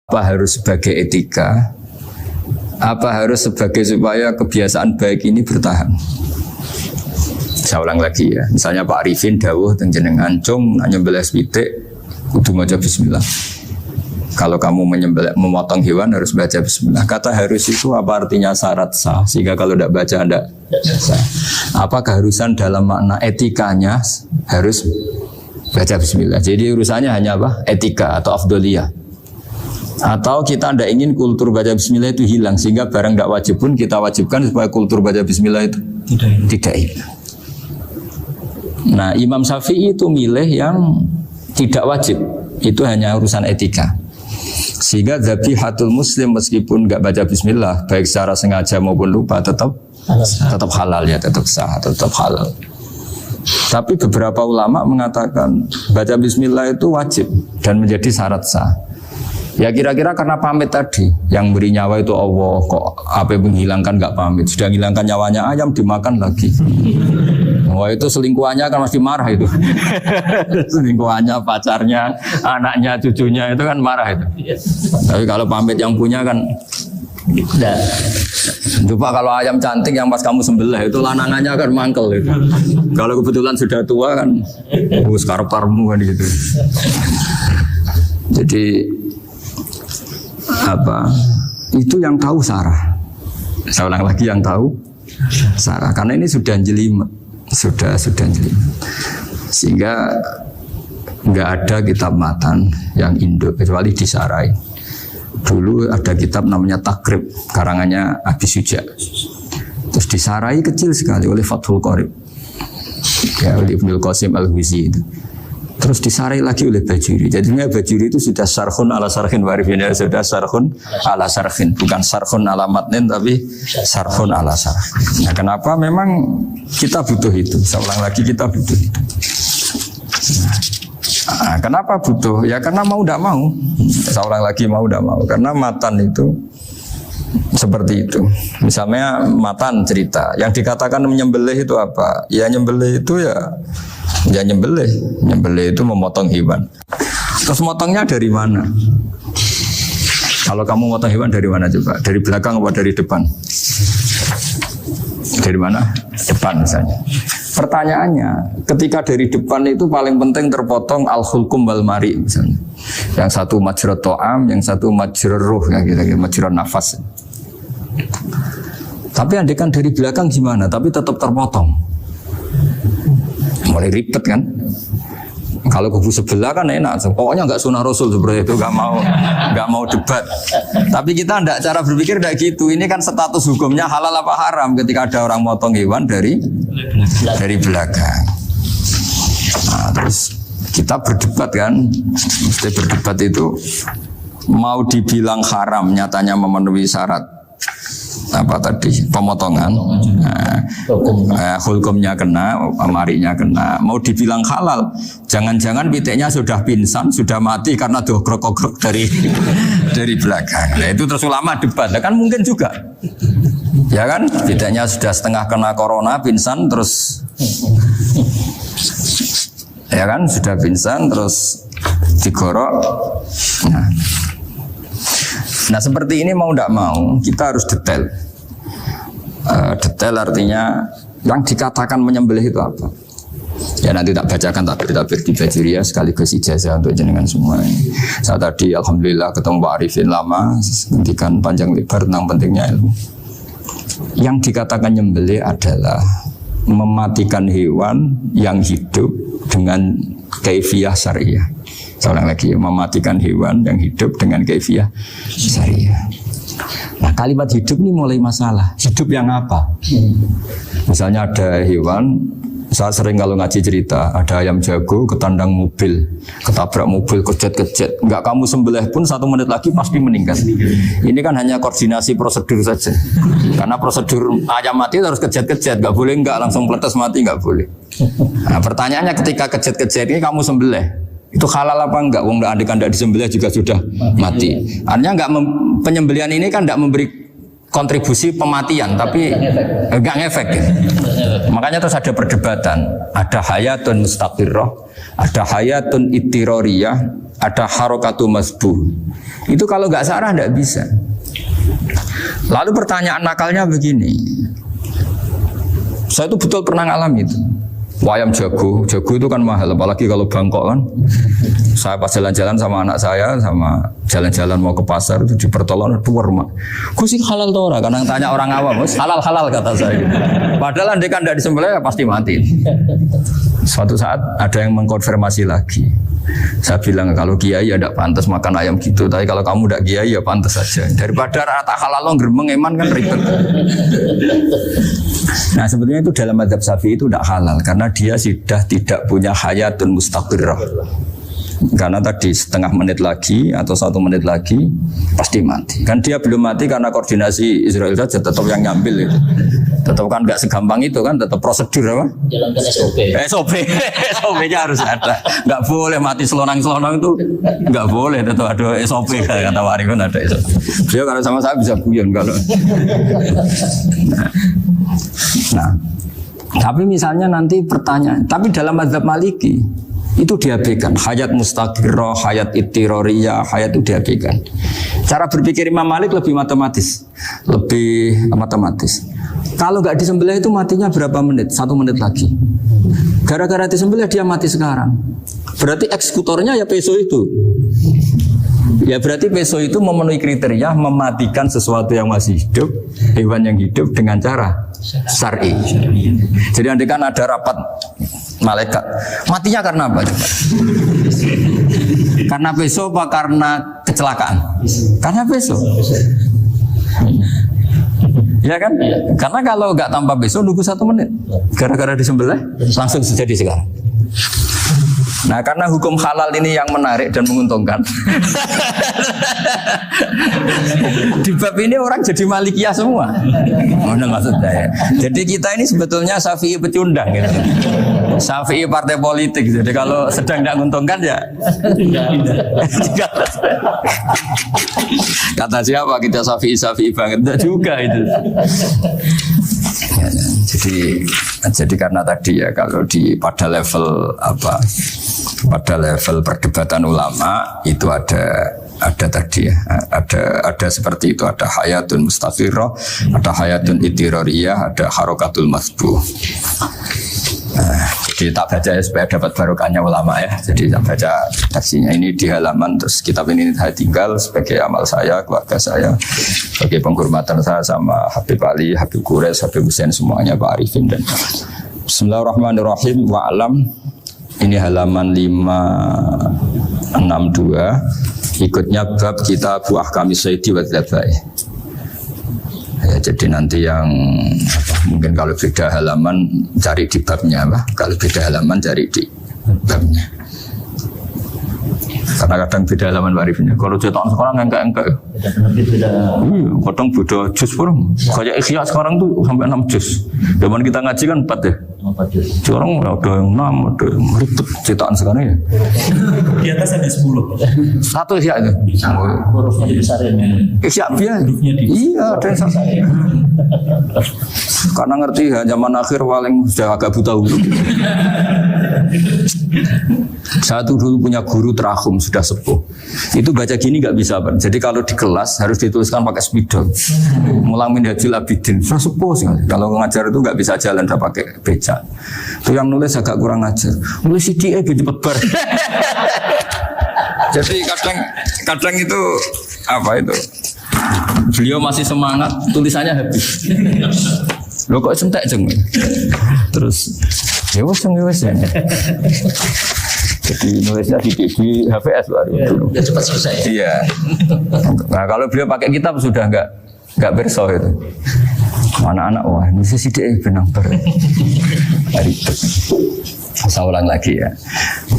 Apa harus sebagai etika? Apa harus sebagai supaya kebiasaan baik ini bertahan? Saya ulang lagi ya. Misalnya Pak Arifin dawuh teng jenengan cung nyembelih pitik kudu maca bismillah. Kalau kamu memotong hewan harus baca bismillah. Kata harus itu apa artinya syarat sah? Sehingga kalau tidak baca tidak sah. Apa keharusan dalam makna etikanya harus baca bismillah. Jadi urusannya hanya apa? Etika atau afdoliyah. Atau kita tidak ingin kultur baca bismillah itu hilang, sehingga barang tidak wajib pun kita wajibkan supaya kultur baca bismillah itu tidak hilang. Nah, Imam Syafi'i itu milih yang tidak wajib, itu hanya urusan etika. Sehingga zabihatul muslim meskipun nggak baca bismillah, baik secara sengaja maupun lupa tetap halal ya, tetap sah, tetap halal. Tapi beberapa ulama mengatakan baca bismillah itu wajib dan menjadi syarat sah. Ya kira-kira karena pamit tadi, yang beri nyawa itu Allah, kok apa yang menghilangkan nggak pamit, sudah menghilangkan nyawanya ayam dimakan lagi. Wah itu selingkuhannya kan masih marah itu. Selingkuhannya, pacarnya, anaknya, cucunya itu kan marah itu. Tapi kalau pamit yang punya kan tidak. Coba kalau ayam cantik yang pas kamu sembelih itu lanangannya kan mangkel itu. Kalau kebetulan sudah tua kan, karep-karepmu kan gitu. Jadi apa? Itu yang tahu Sarah. Saya ulang lagi, yang tahu Sarah. Karena ini sudah jelimet, sudah jelimet. Sehingga nggak ada kitab matan yang Indo kecuali disarai. Dulu ada kitab namanya Takrib, karangannya Abi Suja. Terus disarai kecil sekali oleh Fathul Qorib, ya oleh Ibnul Qasim Al-Huzi itu. Terus disarai lagi oleh Bajuri. Jadinya Bajuri itu sudah sarhun ala sarhin warifin, ya sudah sarhun ala sarhin, bukan sarhun ala matnin tapi sarhun ala sarhin. Nah, kenapa memang kita butuh itu? Saya ulang lagi, kita butuh itu. Nah, kenapa butuh? Ya karena mau tidak mau. Saya ulang lagi, mau tidak mau. Karena matan itu seperti itu. Misalnya matan cerita, yang dikatakan menyembelih itu apa? Ya nyembelih itu ya nyembelih itu memotong hewan. Terus motongnya dari mana? Kalau kamu motong hewan dari mana coba? Dari belakang atau dari depan? Dari mana? Depan misalnya. Pertanyaannya, ketika dari depan itu paling penting terpotong al-hulkum wal mari misalnya. Yang satu majra to'am, yang satu majra ruh, ya gitu, majra nafas. Tapi andekan dari belakang gimana? Tapi tetap terpotong. Mulai ribet kan? Kalau kubu sebelah kan enak, pokoknya nggak sunnah Rasul seperti itu, nggak mau debat. Tapi kita tidak, cara berpikir tidak gitu. Ini kan status hukumnya halal apa haram ketika ada orang motong hewan dari belakang. Nah, terus kita berdebat kan, mesti berdebat itu mau dibilang haram, nyatanya memenuhi syarat apa tadi pemotongan, hukumnya kena, marinya kena. Mau dibilang halal, jangan-jangan pitiknya sudah pingsan, sudah mati karena dogrok-ogrok dari belakang. Nah, itu terus ulama debat, kan mungkin juga, ya kan? Pitiknya sudah setengah kena corona, pingsan terus, ya kan? Sudah pingsan terus digorok. Nah seperti ini mau tidak mau kita harus detail. Detail artinya yang dikatakan menyembelih itu apa? Ya nanti tak bacakan tabir-tabir di Bajuri ya, sekaligus ijazah untuk jenengan semua. Saya tadi alhamdulillah ketemu Pak Arifin lama, hentikan panjang lebar tentang pentingnya ilmu. Yang dikatakan menyembelih adalah mematikan hewan yang hidup dengan kaifiyah syariah. Saya ulang lagi, mematikan hewan yang hidup dengan kaifiyah syariah. Nah kalimat hidup ini mulai masalah. Hidup yang apa? Misalnya ada hewan, saya sering kalau ngaji cerita, ada ayam jago ketandang mobil, ketabrak mobil, kejet-kejet. Enggak kamu sembelih pun 1 menit lagi pasti meninggal. Ini kan hanya koordinasi prosedur saja. Karena prosedur ayam mati harus kejet-kejet, enggak boleh enggak langsung peletes mati, enggak boleh. Nah pertanyaannya ketika kejet-kejet ini kamu sembelih, itu halal apa enggak? Wong andekan tidak disembelih juga sudah mati. Artinya enggak penyembelihan ini kan enggak memberi kontribusi pematian, tapi enggak ngefek. Gitu. Makanya terus ada perdebatan. Ada hayatun mustaqirrah, ada hayatun ittirariyah, ada harokatu masbuh. Itu kalau nggak sarah nggak bisa. Lalu pertanyaan nakalnya begini, saya itu betul pernah ngalami itu. Ayam jago itu kan mahal, apalagi kalau Bangkok kan. Saya pas jalan-jalan sama anak saya, sama jalan-jalan mau ke pasar itu di pertolongan dua rumah. Gus sih halal tuh orang, kadang tanya orang awam, halal kata saya. Padahal andai kan tidak disembelih ya pasti mati. Suatu saat ada yang mengkonfirmasi lagi. Saya bilang kalau kiai ya tidak pantas makan ayam gitu, tapi kalau kamu tidak kiai ya pantas saja. Daripada rata halal lo geremeng eman kan ribet. Nah sebetulnya itu dalam mazhab Syafi'i itu tidak halal karena dia sudah tidak punya hayatun mustaqirrah. Karena tadi setengah menit lagi atau 1 menit lagi pasti mati. Kan dia belum mati karena koordinasi Israel saja tetap yang nyambil itu. Tetap kan nggak segampang itu kan, tetap prosedur apa? Jalankan SOP-nya harus ada. Nggak boleh mati selonang-selonang itu nggak boleh. Tetap ada SOP kata Warifin ada SOP. Dia kalau sama saya bisa guyon kalau. Nah, tapi misalnya nanti pertanyaan, tapi dalam mazhab Maliki itu diabaikan, hayat mustaqirrah, hayat ittiroriyah, hayat itu diabaikan. Cara berpikir Imam Malik lebih matematis. Kalau nggak disembelih itu matinya berapa menit? 1 menit lagi. Gara-gara disembelih dia mati sekarang. Berarti eksekutornya ya peso itu. Ya berarti peso itu memenuhi kriteria mematikan sesuatu yang masih hidup, hewan yang hidup dengan cara syar'i. Jadi andai kan ada rapat malaikat, matinya karena apa? Karena peso apa karena kecelakaan? Karena peso. Ya kan? Karena kalau nggak tanpa peso nunggu 1 menit, gara-gara disembelih langsung terjadi sekarang. Nah karena hukum halal ini yang menarik dan menguntungkan. Di bab ini orang jadi Malikiyah semua. Mana maksudnya ya? Jadi kita ini sebetulnya Syafi'i pecundang gitu. Syafi'i partai politik. Jadi kalau sedang tidak menguntungkan ya kata siapa kita Syafi'i banget. Tidak juga itu. Jadi karena tadi ya kalau pada level perdebatan ulama itu ada tadi ya, ada seperti itu, ada hayatun mustaqirrah, ada hayatun ittiroriyah, ada harokatul masbuh. Jadi tak baca ya supaya dapat barokahnya ulama ya. Jadi tak baca taksinya ini di halaman, terus kitab ini saya tinggal sebagai amal saya, keluarga saya, sebagai penghormatan saya sama Habib Ali, Habib Qures, Habib Hussein semuanya, Pak Arifin dan Bismillahirrahmanirrahim. Wa'alam, ini halaman 562, ikutnya bab kitab Ahkami Sayyidi wa Dzabai. Ya, jadi nanti yang mungkin kalau beda halaman cari di babnya, kalau beda halaman cari di babnya. Karena kadang beda halaman warifnya. Kalau cetakan sekarang enggak. Kadang beda juz pun. Kayak Ikhya sekarang tuh sampai 6 juz. Zaman kita ngaji kan 4 ya. 4 juz. Sekarang ada yang 6, ada yang ribet cetakan sekarang ya. Di atas ada 10. Satu Ikhya itu. Hurufnya dibesarin ya. Ikhya biar. Iya, ada yang satu. Karena ngerti ya zaman akhir paling sudah agak buta huruf. Saya tuh dulu punya guru terakhum sudah sepuh. Itu baca gini nggak bisa, Pak. Jadi kalau di kelas harus dituliskan pakai spidol. Mulang Minhajul Abidin sudah sepuh sekali. Kalau ngajar itu nggak bisa jalan, udah pakai beca. Itu yang nulis agak kurang ajar. Nulis CDE cepet bar. Jadi kadang itu apa itu? Beliau masih semangat, tulisannya habis. Lo kok sentek jeng? Terus ya wes ya. Jadi nulisnya di HVS baru. Ya cepat selesai. Iya. Nah kalau beliau pakai kitab sudah enggak berso itu. Anak-anak wah ini CDE benang ber. Ribet. Saya ulang lagi ya.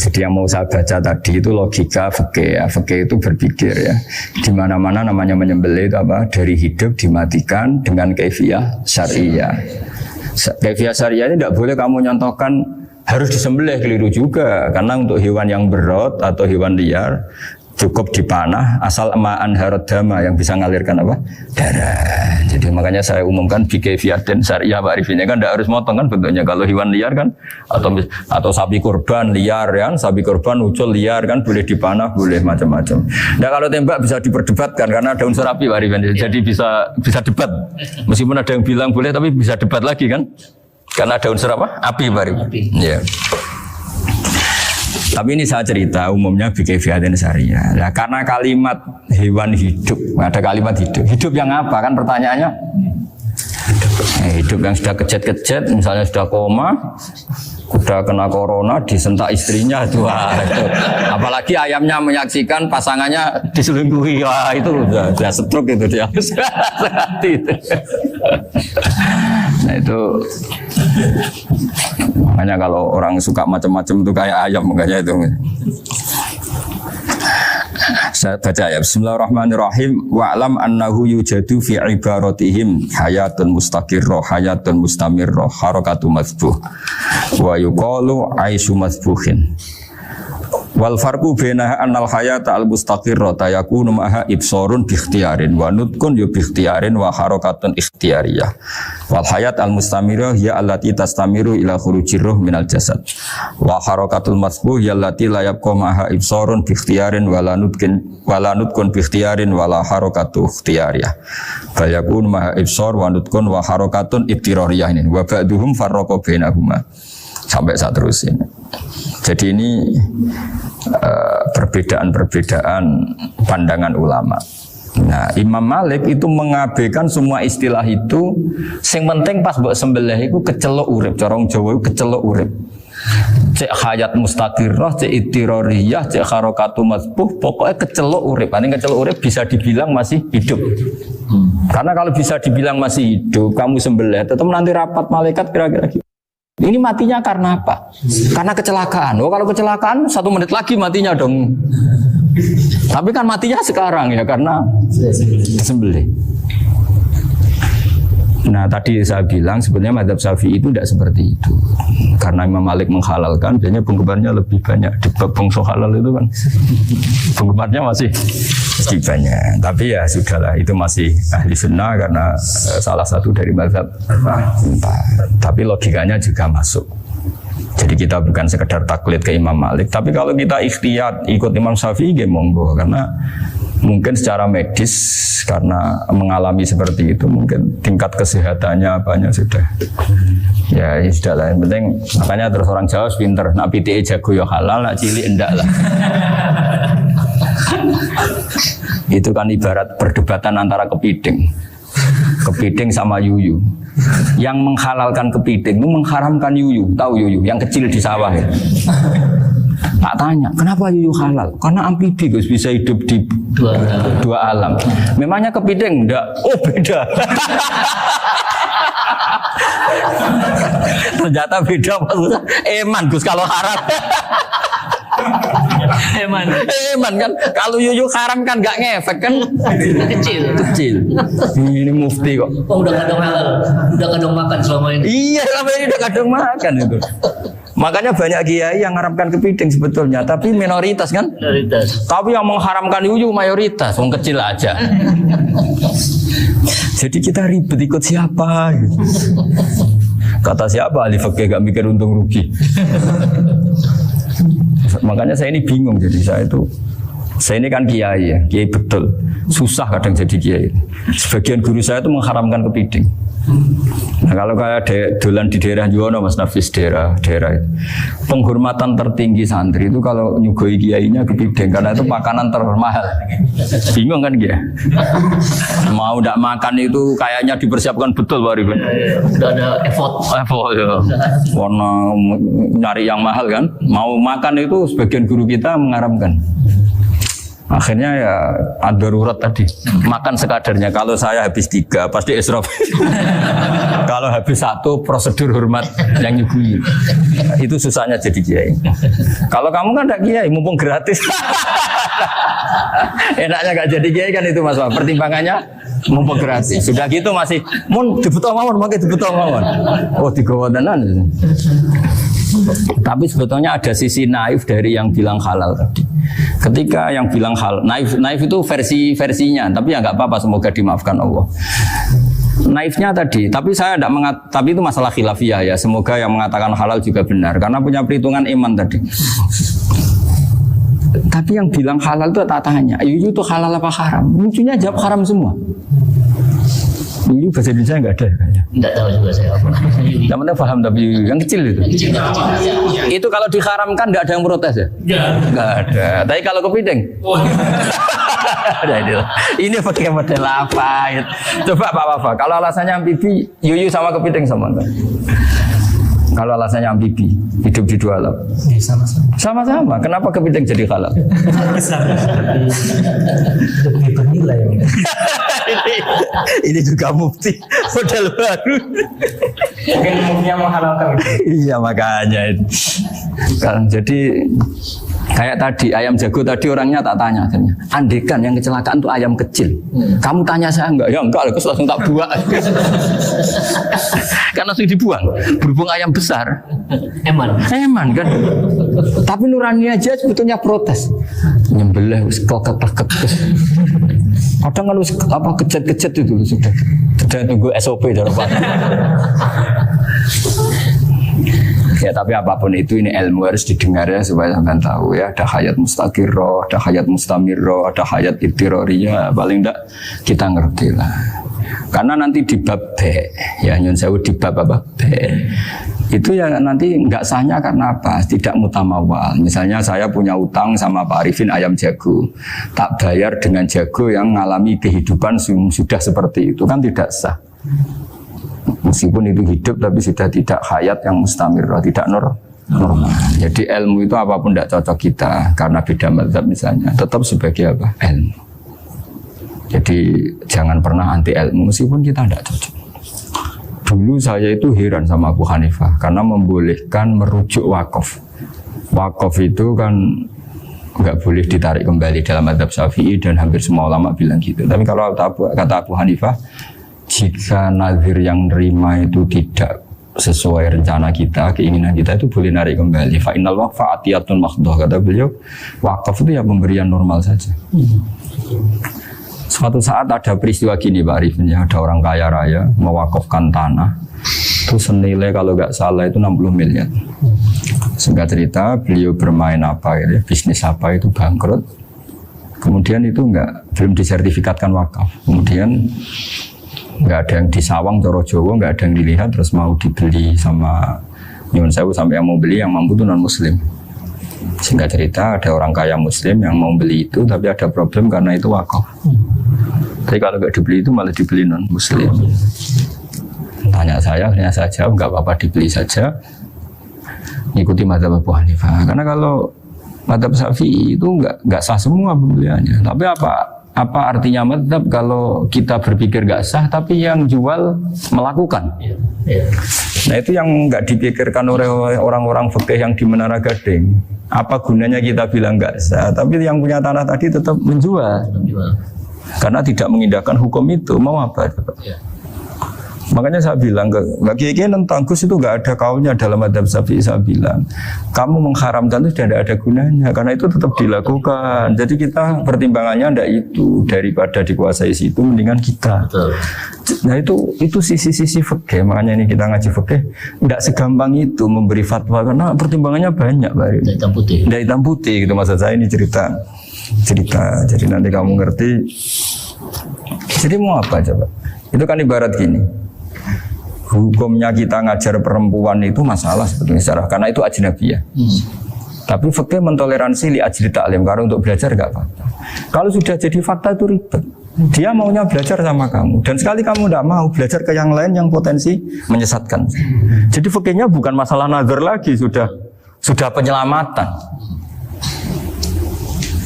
Jadi yang mau saya baca tadi itu logika fikih ya. Fikih itu berpikir ya. Di mana-mana namanya menyembelih itu apa? Dari hidup dimatikan dengan kaifiyah syariah. Kaifiyah syariah ini tidak boleh kamu nyontohkan harus disembelih, keliru juga. Karena untuk hewan yang berat atau hewan liar cukup dipanah asal ma'an harodama yang bisa mengalirkan apa? Darah. Jadi makanya saya umumkan bikaifiyatin syariah Pak Arifin kan tidak harus motong kan bentuknya. Kalau hewan liar kan atau sapi kurban liar kan, sapi kurban ucul liar kan boleh dipanah, boleh macam-macam. Nah kalau tembak bisa diperdebatkan karena ada unsur api Pak Arifin. Jadi bisa debat. Meskipun ada yang bilang boleh tapi bisa debat lagi kan? Karena ada unsur apa? Api Pak Arifin. Iya. Tapi ini saya cerita umumnya bikaifiyatin syariah. Nah, karena kalimat hewan hidup, ada kalimat hidup. Hidup yang apa kan pertanyaannya? Hidup yang sudah kejet-kejet, misalnya sudah koma, sudah kena corona, disentak istrinya itu. Apalagi ayamnya menyaksikan pasangannya diselingkuhi, wah itu udah stroke itu dia. Nah itu makanya kalau orang suka macam-macam itu kayak ayam makanya itu. Saya baca ya. Bismillahirrahmanirrahim. Wa'lam annahu yujadu fi ibaratihim hayatun mustaqirrah, hayatun mustamirrah, harakatu mazbuh. Wa yuqalu aisyu mazbuhin. Wal farqu bainaha annal hayata al mustaqirrata yakunu maha ibsarun bi ikhtiyarin wa nutqun yu bi ikhtiyarin wa harakatun ikhtiyariyah. Wal hayat al mustamirah ya allati tastamiru ila khurujir ruh minal jasad. Wa harakatul masbuh ya allati la yabqa maha ibsarun bi ikhtiyarin wa la nutqun bi ikhtiyarin wa la harakatu ikhtiyariyah. Fa yakunu maha ibsar wa nutqun wa harakatun ibtirariyah ini. Wa ba'duhum farraqa bainahuma. Sampai saat terus ini. Jadi ini perbedaan-perbedaan pandangan ulama. Nah, Imam Malik itu mengabaikan semua istilah itu. Sing penting pas mbok sembelih iku kecelok urip, cara wong Jawa iku kecelok urip. Cek hayat mustaqirrah, cek ittirariyah, cek harakatu mazbuh, pokoknya kecelok urip. Ini kecelok urip bisa dibilang masih hidup. Karena kalau bisa dibilang masih hidup, kamu sembelih tetap nanti rapat malaikat kira-kira gitu. Ini matinya karena apa? Karena kecelakaan. Oh kalau kecelakaan 1 menit lagi matinya dong. Tapi kan matinya sekarang ya karena sembelih. Nah tadi saya bilang sebenarnya mazhab Syafi'i itu tidak seperti itu. Karena Imam Malik menghalalkan, biasanya penggemarnya lebih banyak. Di bab bangsa halal itu kan penggemarnya masih banyak. Tapi ya sudahlah, itu masih ahli sunnah karena salah satu dari mazhab. Tapi logikanya juga masuk. Jadi kita bukan sekedar taklid ke Imam Malik. Tapi kalau kita ikhtiyat ikut Imam Syafi'i, ya monggo. Karena mungkin secara medis karena mengalami seperti itu mungkin tingkat kesehatannya apanya sudah ya sudah lah, yang penting makanya terus orang Jawa pinter nak PTE jago ya halal, nak cilik enggak lah. Itu kan ibarat perdebatan antara kepiting sama yuyu. Yang menghalalkan kepiting itu mengharamkan yuyu. Tahu yuyu yang kecil di sawah ya? Tak tanya, kenapa yuyu halal? Karena amfibi Gus, bisa hidup di dua alam. Memangnya kepiting enggak? Oh beda. Ternyata beda maksudnya. Eman Gus kalau haram. Eman kan kalau yuyu haram kan nggak ngefek kan kecil. Ini mufti kok. Oh udah kadang halal, udah kadang makan selama ini. Iya selama ini udah kadang makan itu. Makanya banyak kiai yang mengharamkan kepiting sebetulnya, tapi minoritas kan? Minoritas. Tapi yang mengharamkan yuyu mayoritas, wong kecil aja. Jadi kita ribet ikut siapa? Kata siapa ahli fikih gak mikir untung rugi. Makanya saya ini bingung, jadi saya ini kan kiai ya, kiai betul. Susah kadang jadi kiai. Sebagian guru saya itu mengharamkan kepiting. Nah kalau kayak dolan di daerah Juwono Mas Nafis daerah itu. Penghormatan tertinggi santri itu kalau nyugoi kiainya kepiting karena itu makanan termahal. Bingung kan dia? Mau tidak makan itu kayaknya dipersiapkan betul Pak Rifan. Udah ada effort ya. Warna nyari yang mahal kan. Mau makan itu sebagian guru kita mengharamkan. Akhirnya ya ad-darurat tadi makan sekadarnya. Kalau saya habis 3 pasti israf. Kalau habis 1 prosedur hormat yang nyugui. Itu susahnya jadi kiai. Kalau kamu kan tidak kiai mumpung gratis. Enaknya nggak jadi kiai kan itu Mas Wah. Pertimbangannya mumpung gratis. Sudah gitu masih mun dibutuh mawon, pakai dibutuh mawon. Oh digawa tenan. Tapi sebetulnya ada sisi naif dari yang bilang halal tadi. Ketika yang bilang halal, naif itu versinya, tapi ya nggak apa-apa, semoga dimaafkan Allah. Naifnya tadi, tapi saya tidak tapi itu masalah khilafiyah ya. Semoga yang mengatakan halal juga benar, karena punya perhitungan iman tadi. Tapi yang bilang halal itu tak tanya, Yuyu itu halal apa haram? Lucunya jawab haram semua. Yuyu bahasa Indonesia nggak ada kayaknya. Enggak tahu juga saya apa. Yang penting paham tapi Yuyu yang kecil itu. Itu kalau diharamkan nggak ada yang protes ya? Nggak ada. Tapi kalau kepiting? Ini pakai model apa? Coba Pak Wafa. Kalau alasannya amfibi, Yuyu sama kepiting sama enggak? Kalau alasannya amfibi, hidup di dua alam. Sama-sama. Sama-sama. Kenapa kepiting jadi halal? Ini juga mufti model baru. Mungkin muftinya menghalalkan. Iya makanya. Kan jadi kayak tadi ayam jago tadi orangnya tak tanya akhirnya. Andekan yang kecelakaan itu ayam kecil. Kamu tanya saya enggak? Ya enggak, aku langsung tak buang. Kan langsung dibuang. Berhubung ayam besar. Eman kan. Tapi nurani aja sebetulnya protes. Nyembelih wis klekek-klekek. Kadang kan wis apa kejet-kejet itu sudah. Sudah tunggu SOP dari Pak. Ya tapi apapun itu ini ilmu harus didengar ya supaya sampean tahu ya, ada hayat mustaqirroh, ada hayat mustamirroh, ada hayat ibtiroriyah, paling enggak kita ngerti lah. Karena nanti di bab B, ya nyun sewu di bab apa B, itu ya nanti nggak sahnya karena apa? Tidak mutamawal. Misalnya saya punya utang sama Pak Arifin ayam jago, tak bayar dengan jago yang mengalami kehidupan sudah seperti itu kan tidak sah. Meskipun itu hidup tapi sudah tidak hayat yang mustamirah, tidak normal. Jadi ilmu itu apapun tidak cocok kita karena beda mazhab misalnya, tetap sebagai apa? Ilmu. Jadi jangan pernah anti ilmu meskipun kita tidak cocok. Dulu saya itu heran sama Abu Hanifah karena membolehkan merujuk wakaf. Wakaf itu kan nggak boleh ditarik kembali dalam mazhab Syafi'i dan hampir semua ulama bilang gitu. Tapi kalau kata Abu Hanifah, jika nazir yang nerima itu tidak sesuai rencana kita, keinginan kita, itu boleh narik kembali. Fa innal waqfa atiyatun makhdoh, kata beliau. Wakaf itu ya pemberian normal saja. Suatu saat ada peristiwa gini Pak Arifin, ya, ada orang kaya raya mewakafkan tanah itu senilai kalau nggak salah itu 60 miliar. Singkat cerita beliau bermain apa ya, bisnis apa itu bangkrut. Kemudian itu belum disertifikatkan wakaf. Kemudian nggak ada yang disawang Coro Jowo, nggak ada yang dilihat, terus mau dibeli sama nyuwun sewu sampai yang mau beli yang mampu itu non muslim. Singkat cerita ada orang kaya muslim yang mau beli itu tapi ada problem karena itu wakaf. Tapi kalau nggak dibeli itu malah dibeli non muslim. Tanya saya, akhirnya saya jawab nggak apa-apa dibeli saja, ikuti mazhab Abu Hanifah. Karena kalau mazhab Syafi'i itu nggak sah semua pembeliannya. Tapi apa artinya mazhab kalau kita berpikir nggak sah tapi yang jual melakukan? Nah itu yang nggak dipikirkan oleh orang-orang fikih yang di Menara Gading. Apa gunanya kita bilang nggak sah, tapi yang punya tanah tadi tetap menjual karena tidak mengindahkan hukum itu. Mau apa? Makanya saya bilang bagi tentang Gus itu nggak ada kaulnya dalam adab Syafi'i. Saya bilang kamu mengharamkan itu tidak ada gunanya karena itu tetap dilakukan. Jadi kita pertimbangannya ndak itu, daripada dikuasai situ mendingan kita. Nah itu sisi-sisi fikih. Makanya ini kita ngaji fikih ndak segampang itu memberi fatwa karena pertimbangannya banyak Pak. Ndak hitam putih gitu maksud saya, ini cerita. Jadi nanti kamu ngerti. Jadi mau apa coba? Itu kan ibarat gini. Hukumnya kita ngajar perempuan itu masalah sebetulnya secara, karena itu ajnabiyah. Tapi fikih mentoleransi li ajli ta'lim, karena untuk belajar enggak apa-apa. Kalau sudah jadi fakta itu ribet. Dia maunya belajar sama kamu dan sekali kamu enggak mau belajar ke yang lain yang potensi menyesatkan. Jadi fikihnya bukan masalah nazar lagi, sudah penyelamatan.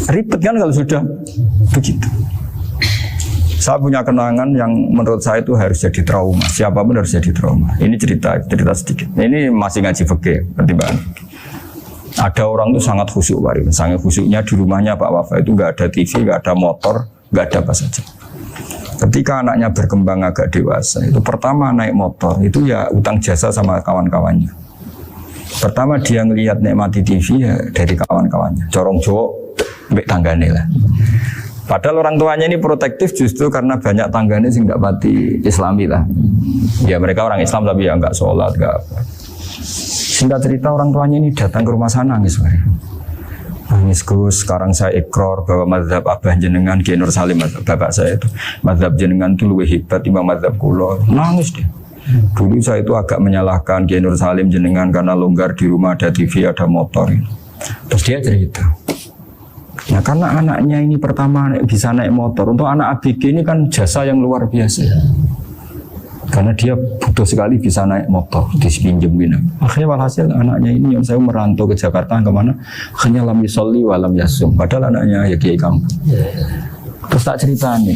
Ribet kan kalau sudah begitu. Saya punya kenangan yang menurut saya itu harus jadi trauma. Siapapun harus jadi trauma. Ini cerita sedikit. Ini masih ngaji fikih pertimbangan. Ada orang tuh sangat khusyuk, sangat khusyuknya di rumahnya Pak Wafa itu nggak ada TV, nggak ada motor, nggak ada apa saja. Ketika anaknya berkembang agak dewasa, itu pertama naik motor, itu ya utang jasa sama kawan-kawannya. Pertama dia ngelihat nikmati TV ya dari kawan-kawannya, corong cowok, mbek tanggane lah. Padahal orang tuanya ini protektif justru karena banyak tanggane sing nggak pati Islami lah. Ya mereka orang Islam tapi ya nggak sholat, nggak apa. Singkat cerita orang tuanya ini datang ke rumah sana nangis. Nangis Gus, sekarang saya ikrar bahwa mazhab Abah jenengan Kiai Nur Salim, bapak saya itu mazhab jenengan itu lebih hebat timbang mazhab kula. Nangis dia. Dulu saya itu agak menyalahkan Kiai Nur Salim jenengan karena longgar di rumah ada TV, ada motor. Terus dia cerita. Nah karena anaknya ini pertama bisa naik motor, untuk anak ABG ini kan jasa yang luar biasa. Karena dia butuh sekali bisa naik motor, dipinjemin. Akhirnya walhasil anaknya ini yang saya merantau ke Jakarta kemana, hanya lam yusolli wa lam yasum. Padahal anaknya ya kiai kampung. Terus tak ceritanya.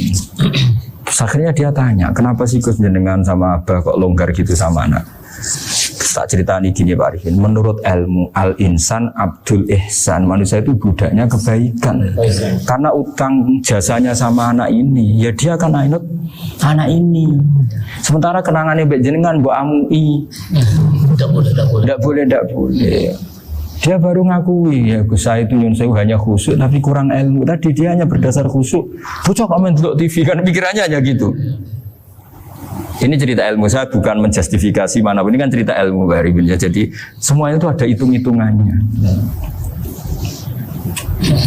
Terus akhirnya dia tanya, kenapa sih Gus jenengan sama Abah kok longgar gitu sama anak? Tak cerita ini gini Pak Arifin, menurut ilmu al-insan abdul ihsan, manusia itu budaknya kebaikan. Karena utang jasanya sama anak ini, ya dia akan ingat anak ini. Sementara kenangannya mbak jenengan mbak amui, tidak boleh. Dia baru ngakui ya Gus saya itu yang saya hanya khusyuk tapi kurang ilmu. Tadi dia hanya berdasar khusyuk. Bocah kok main delok TV kan pikirannya hanya gitu. Ini cerita ilmu, saya bukan menjustifikasi manapun, ini kan cerita ilmu Mbak Arifin ya. Jadi semuanya itu ada hitung-hitungannya.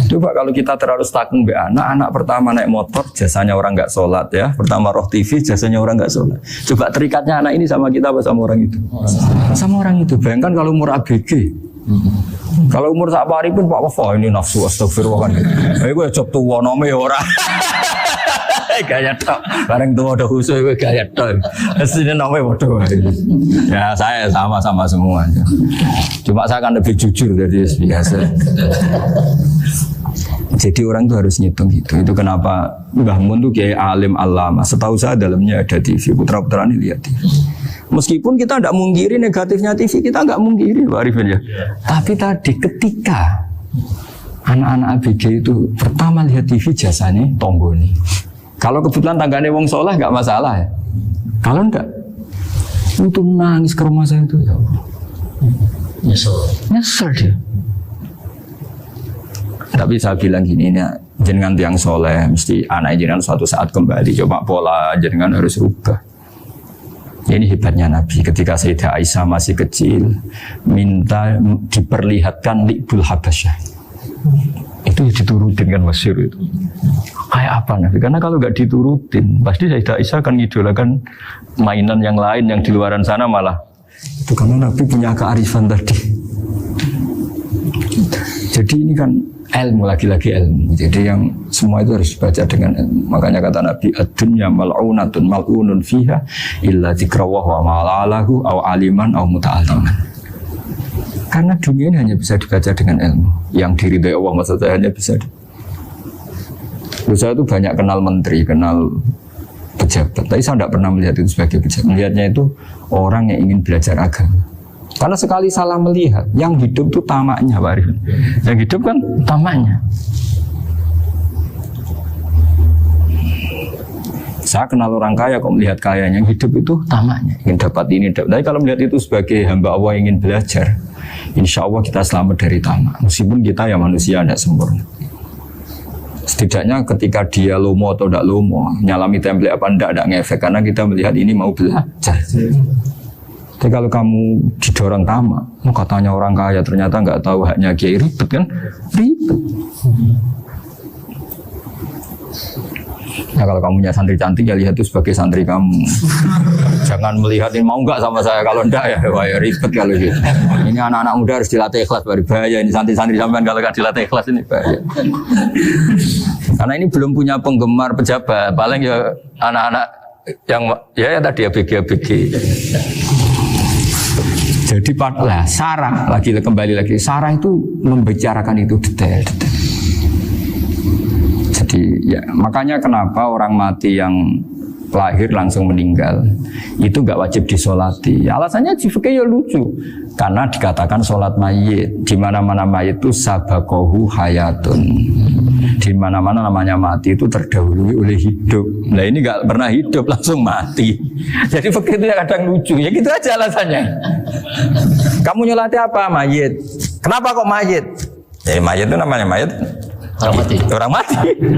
Coba kalau kita terlalu stagnan anak pertama naik motor jasanya orang nggak sholat ya, pertama roh TV jasanya orang nggak sholat. Coba terikatnya anak ini sama kita apa sama orang itu? Sama orang itu. Bayangkan kalau umur ABG. Kalau umur sak pari pun Pak Wafa ini nafsu astagfirullah kan. Gue coba tua nome orang. Gaya tok, bareng tua udah khusus gue gaya tok. Aslinya namanya bodoh. Ya saya sama semua. Cuma saya kan lebih jujur dari biasa. Jadi orang itu harus ngitung gitu. Itu kenapa Mbah Mun tuh kayak alim alama. Setahu saya dalamnya ada TV. Putra-putra ini lihat TV. Meskipun kita tidak mungkiri negatifnya TV, kita nggak mungkiri Pak Arifin ya. Tapi tadi ketika anak-anak ABG itu pertama lihat TV jasanya Tonggoni. Kalau kebetulan tanggane wong soleh nggak masalah ya. Kalau enggak, itu nangis ke rumah saya itu. Ya Allah. Nyesel dia. Tapi saya bilang gini, ini jenengan tiang soleh, mesti anak jenengan suatu saat kembali. Coba pola jenengan harus rubah. Ini hebatnya Nabi. Ketika Sayyidah Aisyah masih kecil, minta diperlihatkan Li'bul Habasyah. Itu diturutin kan masyhur itu. Kayak apa Nabi? Karena kalau nggak diturutin, pasti Sayyidah Aisyah akan ngidolakan mainan yang lain yang di luaran sana malah. Itu karena Nabi punya kearifan tadi. Jadi ini kan ilmu, lagi-lagi ilmu. Jadi yang semua itu harus dibaca dengan ilmu. Makanya kata Nabi, ad-dunya mal'unatun mal'unun fiha illa dzikrawah wa ma'alahu aw aliman aw muta'alliman. Karena dunia ini hanya bisa dibaca dengan ilmu. Yang diridai Allah maksudnya hanya bisa. Saya itu banyak kenal menteri, kenal pejabat. Tapi saya tidak pernah melihat itu sebagai pejabat. Melihatnya itu orang yang ingin belajar agama. Karena sekali salah melihat, yang hidup itu tamaknya Pak Arifin. Yang hidup kan tamaknya. Saya kenal orang kaya kok melihat kayanya, yang hidup itu tamaknya. Ingin dapat ini, dapat. Tapi kalau melihat itu sebagai hamba Allah yang ingin belajar, insya Allah kita selamat dari tamak. Meskipun kita ya manusia tidak sempurna. Setidaknya ketika dia lomo atau tidak lomo, nyalami template apa tidak ngefek. Karena kita melihat ini mau belajar. Tapi kalau kamu didorong tamak, katanya orang kaya ternyata nggak tahu haknya kiai, ribet kan? Ribet. Nah kalau kamu punya santri cantik ya lihat itu sebagai santri kamu. Jangan melihat ini mau nggak sama saya, kalau enggak ya wah ya ribet kalau gitu. Ini anak-anak muda harus dilatih ikhlas, baru bahaya ini santri-santri sampean kalau nggak dilatih ikhlas ini bahaya. Karena ini belum punya penggemar pejabat, paling ya anak-anak yang ya tadi ABG. Jadi lah Sarah kembali lagi Sarah itu membicarakan itu detail. Jadi ya makanya kenapa orang mati yang lahir langsung meninggal itu nggak wajib disolati. Ya, alasannya fikih ya lucu. karena dikatakan sholat mayit. Di mana-mana mayit itu sabakohu hayatun. Di mana-mana namanya mati itu terdahului oleh hidup. Nah ini nggak pernah hidup langsung mati. Jadi begitu ya kadang lucu. Ya gitu aja alasannya. Kamu nyolati apa? Mayit. Kenapa kok mayit? Ya mayit itu namanya mayit. Orang mati. Orang mati.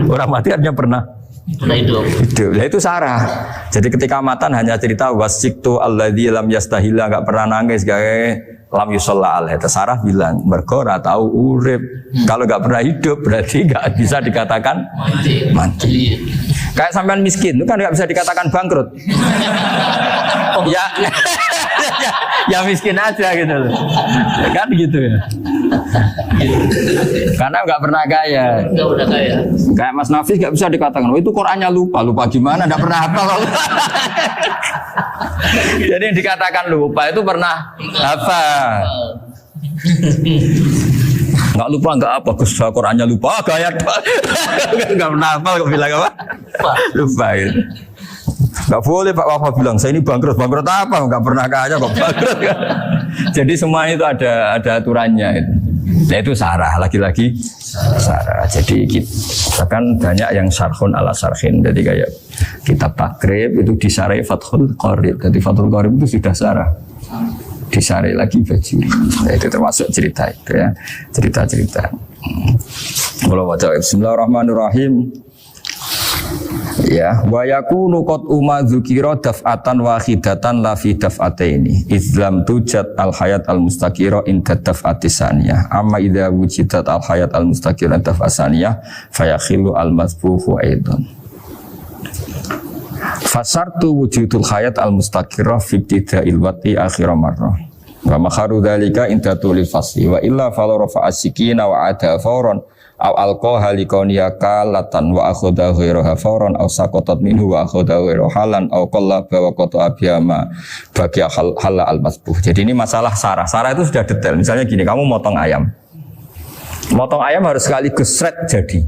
Orang mati artinya pernah hidup. Nah itu sarah. Jadi ketika matan hanya cerita wasiktu alladzi lam yastahila, enggak pernah nangis gawe lam yusalla alaihi. Sarah bilang mergo ora tau urip. Kalau enggak pernah hidup berarti enggak bisa dikatakan mati. Kayak sampean miskin itu kan enggak bisa dikatakan bangkrut. Ya miskin aja gitu loh. Kan gitu ya. Karena nggak pernah kaya. Nggak pernah kaya. Kayak Mas Nafis nggak bisa dikatakan, oh itu Qurannya lupa gimana? Nggak pernah hafal. Jadi yang dikatakan lupa itu pernah hafal. Nggak lupa nggak apa, Gus Qurannya lupa, gaya nggak pernah hafal, kok bilang apa? Lupa gitu. Nggak boleh Pak Wafa bilang saya ini bangkrut apa? Nggak pernah kaya kok bangkrut. Jadi semua itu ada aturannya itu. Nah itu sarah, lagi-lagi sarah. Jadi kan banyak yang syarhun ala syarhin. Jadi kayak kitab takrib itu disarai Fathul Qorib. Jadi Fathul Qorib itu sudah sarah. Disarai lagi Bajuri. Nah itu termasuk cerita itu ya. Cerita-cerita. Kalau baca Bismillahirrahmanirrahim. Ya, wa yakunu qad dzukira daf'atan wahidatan la fi daf'ataini izlam tujad al hayat al mustaqira inda daf'ati saniyah amma idza wujidat al hayat al mustaqira daf'asaniyah fayakhilu al masbuhu aidan fasartu wujudul hayat al mustaqira fi ibtida'il wati akhir marrah wa makharu dzalika inda tulil fasli wa illa fala rafa'a sikina wa ada fawran aw alqaha liqawniya kalatan wa akhadha ghairaha fawran aw saqatat minhu wa akhadha ghairu halan aw qallaba wa qata'a biyama bagi hal al masbuh. Jadi ini masalah sarah. Sarah itu sudah detail. Misalnya gini, kamu motong ayam. Motong ayam harus sekaligus shred jadi.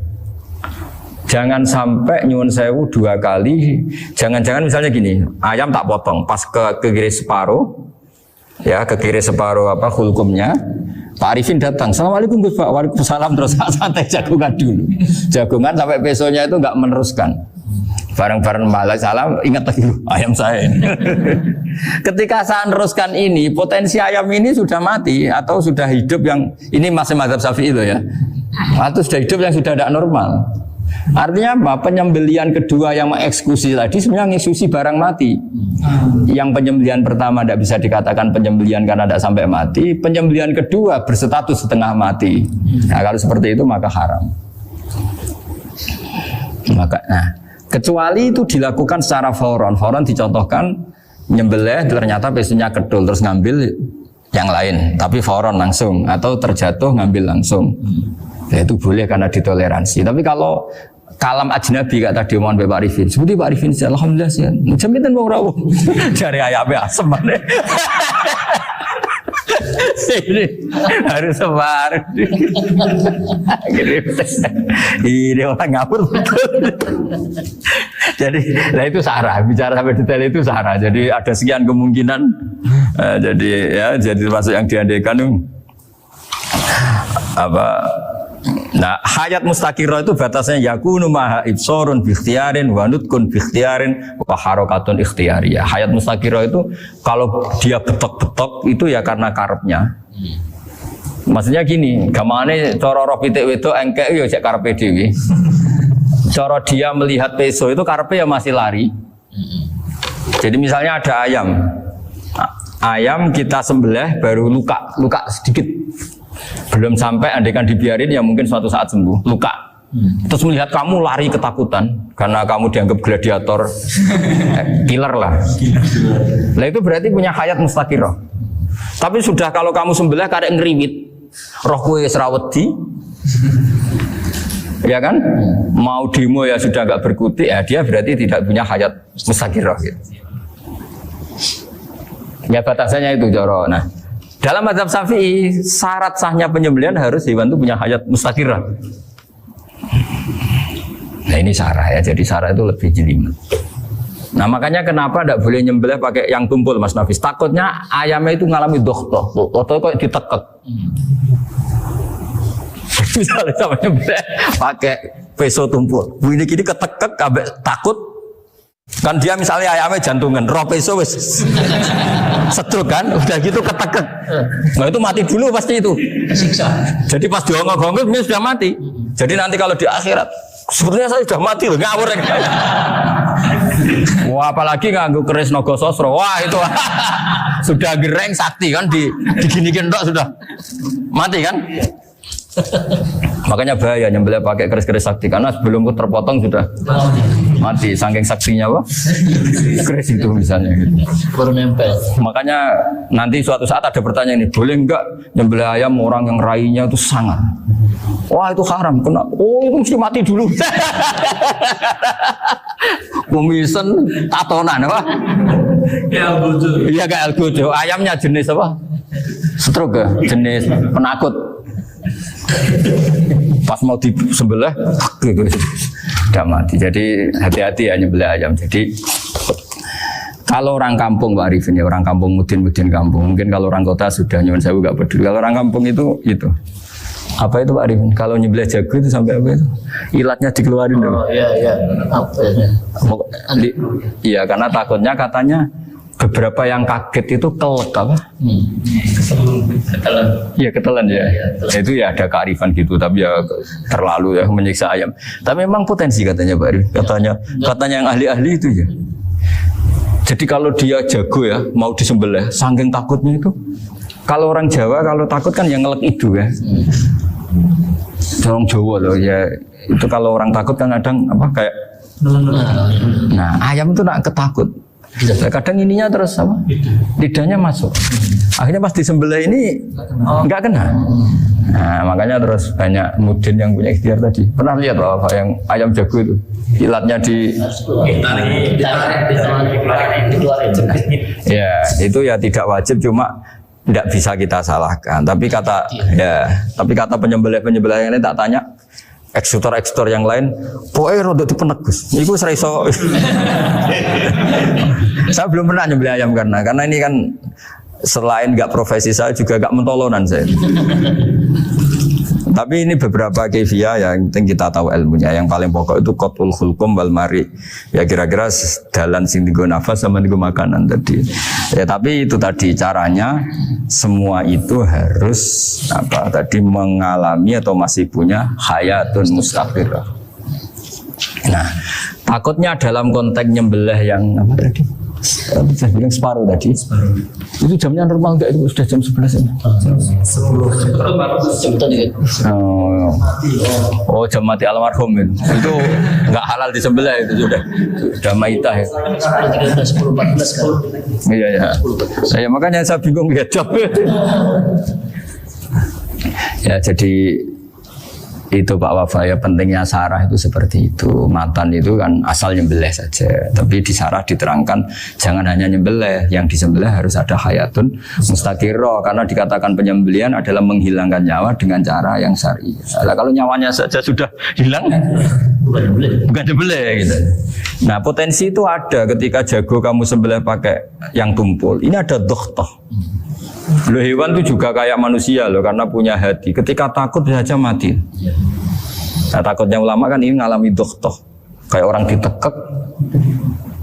Jangan sampai nyuwun sewu 2 kali. Jangan-jangan misalnya gini, ayam tak potong pas ke kiri separuh. Ya, ke kiri separuh apa hulkumnya. Pak Arifin datang, Assalamualaikum Gus Pak, waalaikumsalam, terus santai jagungan dulu. Jagungan sampai besoknya itu enggak meneruskan. Bareng-bareng malah salam, ingat lagi ayam saya ini. Ketika saya meneruskan ini, potensi ayam ini sudah mati atau sudah hidup yang ini masih mazhab Syafi'i itu ya. Atau sudah hidup yang sudah tidak normal. Artinya apa? Penyembelian kedua yang mengeksekusi tadi sebenarnya mengeksekusi barang mati. Yang penyembelian pertama tidak bisa dikatakan penyembelian karena tidak sampai mati. Penyembelian kedua berstatus setengah mati. Nah, kalau seperti itu maka haram. Kecuali itu dilakukan secara fauron. Fauron dicontohkan nyembelih ternyata pesunya kedul terus ngambil yang lain, tapi fauron langsung atau terjatuh ngambil langsung. Ya, itu boleh karena ditoleransi. Tapi kalau kalam ajnabi kata tadi mohon Pak Arifin, seperti Pak Arifin alhamdulillah sih. Jaminan mau rawuh dari ayamnya asem mana? Ini harus sebar. Ini orang ngawur betul. Jadi, nah itu sarah. Bicara sampai detail itu sarah. Jadi ada sekian kemungkinan. Jadi ya, jadi termasuk yang diandaikan apa? Nah, hayat mustaqirah itu batasnya yakunu maha ibsorun bi ikhtiyarin wa nutkun bi ikhtiyarin wa harakatun ikhtiyariyah. Hayat mustaqirah itu kalau dia betok-betok itu ya karena karepnya. Maksudnya gini, gamane cara roh pitik wedok engkek ya cek karepe dhewe. Cara dia melihat peso itu karepe ya masih lari. Jadi misalnya ada ayam. Ayam kita sembelih baru luka sedikit. Belum sampai andaikan dibiarin ya mungkin suatu saat sembuh, luka. Terus melihat kamu lari ketakutan karena kamu dianggap gladiator, killer lah. Nah itu berarti punya hayat mustaqirah. Tapi sudah kalau kamu sembelih karek ngeriwit, roh kowe serawedi, ya kan? Mau demo ya sudah agak berkutik, ya dia berarti tidak punya hayat mustaqirah. Gitu. Ya batasannya itu Joro. Nah. Dalam mazhab Syafi'i, syarat sahnya penyembelihan harus hewan itu punya hayat mustaqirah. Nah ini sarah ya, jadi sarah itu lebih jelimet. Nah makanya kenapa tidak boleh nyembelih pakai yang tumpul Mas Nafis? Takutnya ayamnya itu ngalami dohtoh, atau kok ditekek. Misalnya sama nyembelih pakai peso tumpul, ini kini ketekek, takut. Kan dia misalnya ayamnya jantungan, roh peso wes stroke kan, udah gitu ketekek. Nah itu mati dulu pasti itu. Siksa. Jadi pas diongok-ongok ini sudah mati. Jadi nanti kalau di akhirat, sebenarnya saya sudah mati loh, ngawur. Wah apalagi nganggo keris naga sosro, wah itu sudah gereng sakti kan diginikin tok sudah mati kan. Makanya bahaya nyembelih pakai keris-keris sakti karena sebelum terpotong sudah mati saking saktinya apa keris itu misalnya gitu. Baru nempel. Makanya nanti suatu saat ada pertanyaan ini, boleh enggak nyembelih ayam orang yang rainya itu sangat? Wah itu haram, kena. Oh itu mesti mati dulu. Komisen tatonan apa? Ya betul. Iya kayak algojo. Ayamnya jenis apa? Stroke ya? Jenis penakut. Pas mau disembelih, gitu. Udah mati. Jadi hati-hati ya nyembelih ayam. Jadi kalau orang kampung Pak Arifin ya, orang kampung mudin kampung. Mungkin kalau orang kota sudah nyuwun sewu gak peduli. Kalau orang kampung itu apa itu Pak Arifin? Kalau nyembelih jago itu sampai apa itu? Ilatnya dikeluarin dong. Oh iya. Apa ya? Iya karena takutnya katanya beberapa yang kaget itu kelek apa? Ketelan. Iya ketelan ya. Itu ya ada kearifan gitu, tapi ya terlalu ya menyiksa ayam. Tapi memang potensi katanya Pak Arifin. Katanya yang ahli-ahli itu ya. Jadi kalau dia jago ya mau disembelih, saking takutnya itu. Kalau orang Jawa kalau takut kan yang ngelek itu ya. Orang Jawa loh ya. Itu kalau orang takut kan kadang apa kayak. Nah ayam itu nak ketakut. Kadang ininya terus apa? Lidahnya masuk. Akhirnya pas disembelih ini nggak kena. Nah makanya terus banyak mudin yang punya ikhtiar tadi. Pernah lihat apa yang ayam jago itu? Ilatnya ya itu ya tidak wajib, cuma tidak bisa kita salahkan. Tapi kata penyembelih yang lain tak tanya. Eksekutor yang lain, pokoknya rodok dipenegus. Itu saya iso. Saya belum pernah nyembelih ayam karena ini kan selain nggak profesi saya juga nggak mentolonan saya. Tapi ini beberapa kefiah yang penting kita tahu ilmunya. Yang paling pokok itu qatul khulqum wal mari. Ya kira-kira dalan sing dienggo nafas sama dienggo makanan tadi. Ya tapi itu tadi caranya semua itu harus mengalami atau masih punya hayatun mustaqirah. Nah, takutnya dalam konteks nyembelih yang apa tadi? Saya bilang separuh tadi. Itu jamnya normal enggak? Itu sudah jam 11 ya? 10. Oh, jam mati almarhum itu. Itu enggak halal disembelih itu sudah maitah ya. 10, 14 kan. Iya ya. Saya makanya saya bingung ya jam. Ya jadi itu Pak Wafa ya, pentingnya sarah itu seperti itu. Matan itu kan asal nyembelih saja, tapi di sarah diterangkan jangan hanya nyembelih, yang disembelih harus ada hayatun mustaqirah, karena dikatakan penyembelihan adalah menghilangkan nyawa dengan cara yang syar'i. Kalau nyawanya saja sudah hilang bukan nyembelih gitu. Nah potensi itu ada ketika jago kamu sembelih pakai yang tumpul. Ini ada dohtoh. Loh, hewan itu juga kayak manusia loh, karena punya hati. Ketika takut bisa saja mati. Nah, takutnya ulama kan ini ngalami dohtoh. Kayak orang ditekek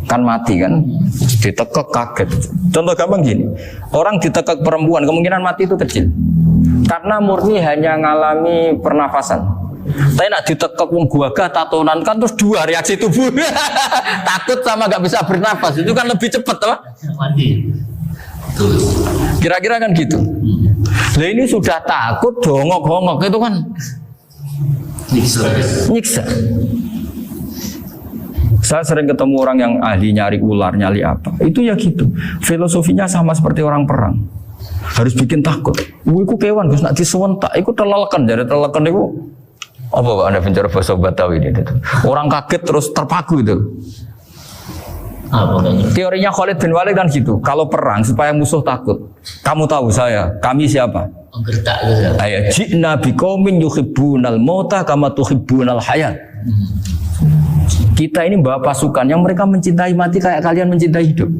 kan mati kan, ditekek kaget. Contoh gampang gini, orang ditekek perempuan kemungkinan mati itu kecil, karena murni hanya ngalami pernafasan. Tapi nak ditekek wong gagah tatonan kan terus dua reaksi tubuh. Takut sama gak bisa bernafas, itu kan lebih cepat toh? Mati. Kira-kira kan gitu. Nah ini sudah takut dongok-dongok itu kan nyiksa. Saya sering ketemu orang yang ahli nyari ular, nyari apa. Itu ya gitu. Filosofinya sama seperti orang perang. Harus bikin takut. Iku kewan Gus nak disuwentak, iku telelekan, jadi telelekan iku apa Pak Anda bicara bahasa Betawi ini? Orang kaget terus terpaku itu. Teorinya Khalid bin Walid kan gitu. Kalau perang supaya musuh takut. Kamu tahu kami siapa? Gertak gitu. Ayat ji'na biqaumin yuhibbunal mauta kama tuhibbunal hayat. Kita ini bawa pasukan yang mereka mencintai mati kayak kalian mencintai hidup.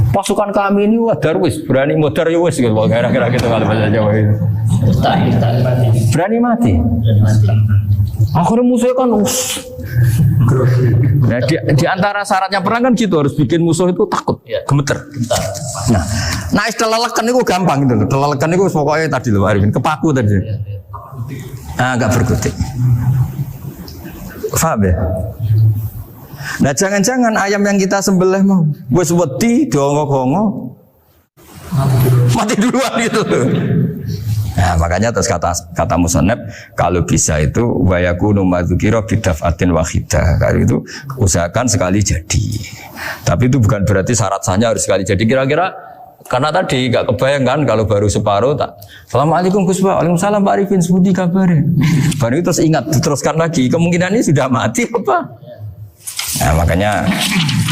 Pasukan kami ini wah darwis, berani modar ya wis gitu, kira-kira gitu kalau bahasa Jawa itu. Berani mati. Akhirnya musuhnya kan nah, di antara syaratnya perang kan gitu, harus bikin musuh itu takut, gemeter. Nah istilah lelekan itu gampang gitu loh. Lelekan itu pokoknya tadi loh Arifin, kepaku tadi. Agak berkutik. Faham ya? Nah jangan-jangan ayam yang kita sembelih mau wis wedi dongok-dongok mati duluan gitu. Nah makanya terus kata musannaf kalau bisa itu wa yakunu madzukira bidafatin wahidah. Kalau itu usahakan sekali jadi. Tapi itu bukan berarti syarat sahnya harus sekali jadi. Kira-kira karena tadi gak kebayang kan kalau baru separuh tak. Assalamualaikum Gus Pak. Waalaikumsalam Pak Arifin. Sebudi kabarnya. Baru itu terus ingat diteruskan lagi. Kemungkinan ini sudah mati apa? Nah makanya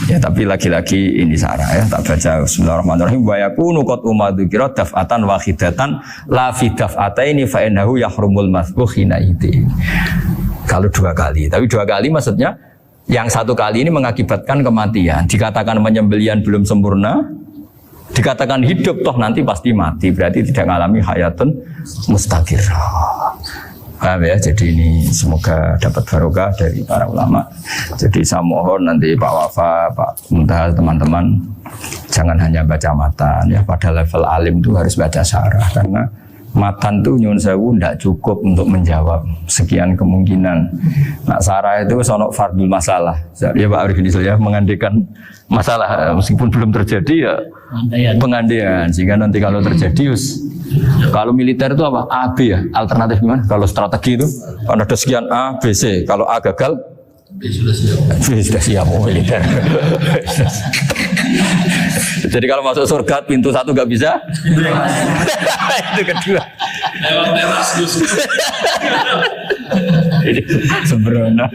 ya tapi lagi-lagi ini sarah ya tak baca bismillahirrahmanirrahim wa yakunu qad umadzukira daf'atan wahidatan la fi daf'ataini fa innahu yahrumul masbuh hina idi. Kalau 2 kali, tapi 2 kali maksudnya yang 1 kali ini mengakibatkan kematian. Dikatakan penyembelian belum sempurna, dikatakan hidup toh nanti pasti mati, berarti tidak mengalami hayatun mustaqirrah. Paham ya? Jadi ini semoga dapat barokah dari para ulama. Jadi saya mohon nanti Pak Wafa, Pak Muntaha, teman-teman jangan hanya baca matan ya. Pada level alim itu harus baca syarah karena matan itu nyun sewu tidak cukup untuk menjawab sekian kemungkinan. Nah syarah itu sono fardul masalah. Ya Pak Arifin ya mengandikan masalah meskipun belum terjadi ya pengandaian sehingga nanti kalau terjadi kalau militer itu apa? A, B ya? Alternatif gimana? Kalau strategi itu kan ada sekian A, B, C. Kalau A gagal B sudah siap. B sudah siap militer. Jadi kalau masuk surga pintu 1 nggak bisa, itu kedua. Lewat teras Gus. Sembrono.